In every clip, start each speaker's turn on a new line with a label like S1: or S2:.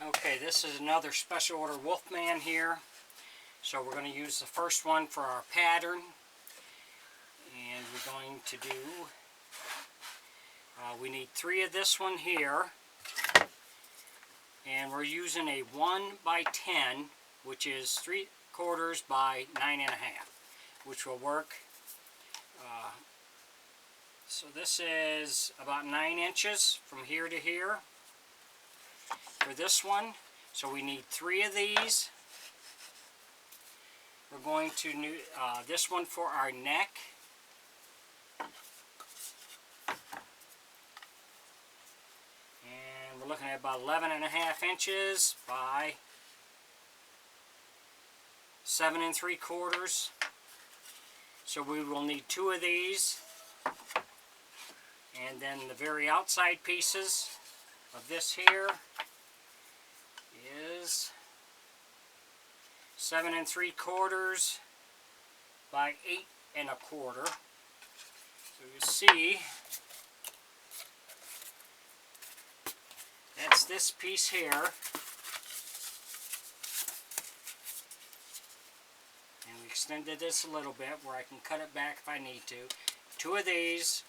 S1: Okay, this is another special order Wolfman here. So we're going to use the first one for our pattern. And we're going to do, we need 3 of this one here. And we're using a 1 by 10, which is 3/4 by 9.5, which will work. So this is about 9 inches from here to here for this one. So we need 3 of these. We're going to do this one for our neck. And we're looking at about 11.5 inches by 7 3/4. So we will need 2 of these. And then the very outside pieces of this here is 7 3/4 by 8 1/4. So you see, that's this piece here. And we extended this a little bit where I can cut it back if I need to. 2 of these.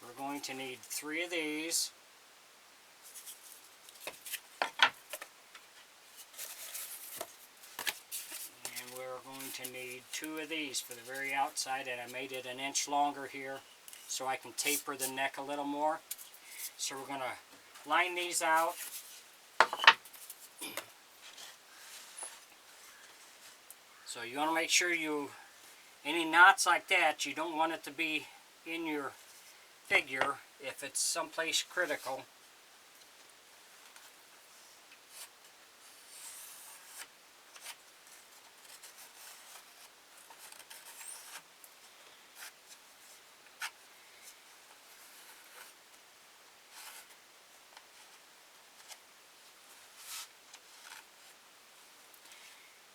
S1: We're going to need 3 of these. And we're going to need 2 of these for the very outside, and I made it 1 inch longer here so I can taper the neck a little more. So we're going to line these out. So you want to make sure any knots like that, you don't want it to be in your figure if it's someplace critical.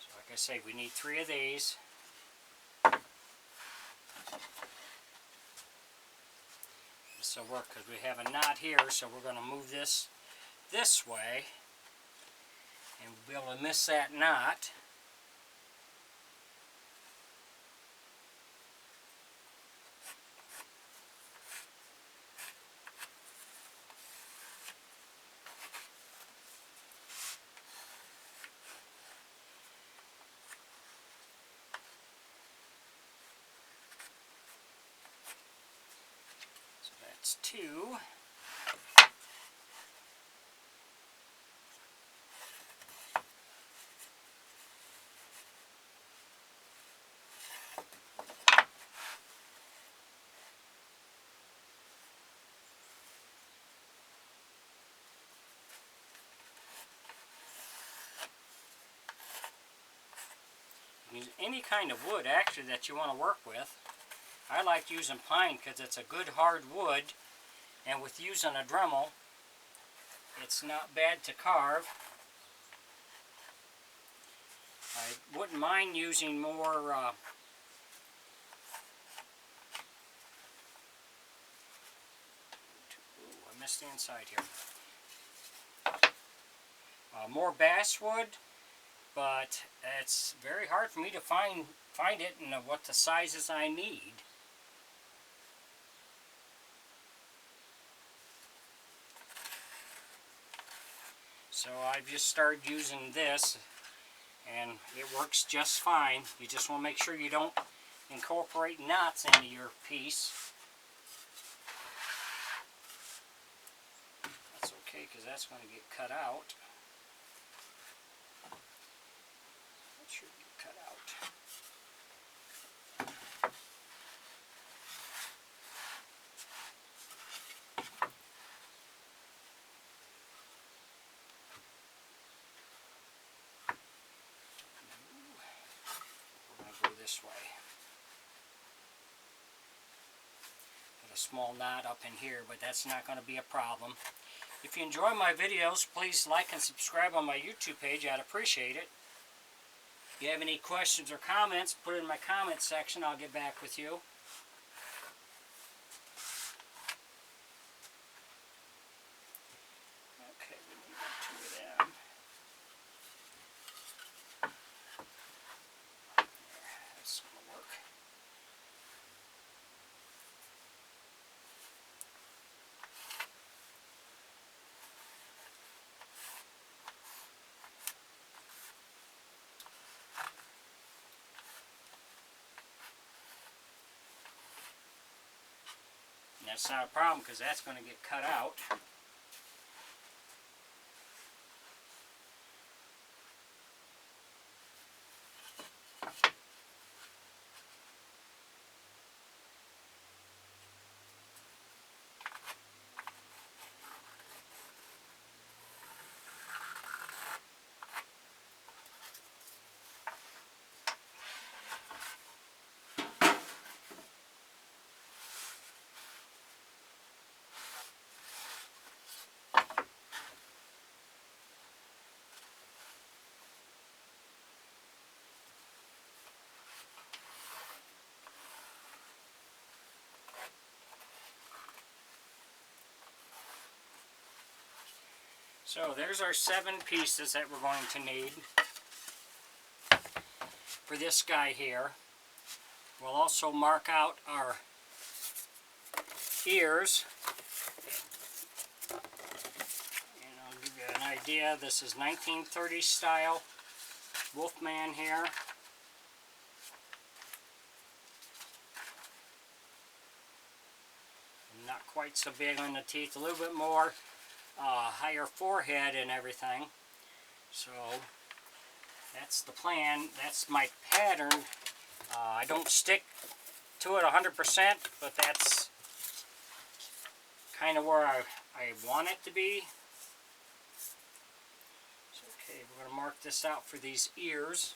S1: So like I say, we need 3 of these. This will work because we have a knot here, so we're going to move this way and we'll be able to miss that knot. So that's 2. Use any kind of wood actually that you want to work with. I like using pine because it's a good hard wood, and with using a Dremel it's not bad to carve. I wouldn't mind using more I missed the inside here. More basswood, but it's very hard for me to find it and what the sizes I need. So I've just started using this, and it works just fine. You just want to make sure you don't incorporate knots into your piece. That's okay, because that's going to get cut out. That should get cut out. This way. Put a small knot up in here, but that's not going to be a problem. If you enjoy my videos, please like and subscribe on my YouTube page. I'd appreciate it. If you have any questions or comments, put it in my comment section. I'll get back with you. that's not a problem because that's going to get cut out. So there's our 7 pieces that we're going to need for this guy here. We'll also mark out our ears. And I'll give you an idea. This is 1930s style Wolfman here. Not quite so big on the teeth, a little bit more higher forehead and everything. So that's the plan. That's my pattern. I don't stick to it 100%, but that's kind of where I want it to be. So, okay, we're going to mark this out for these ears.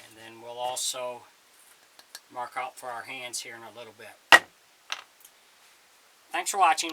S1: And then we'll also mark out for our hands here in a little bit. Thanks for watching.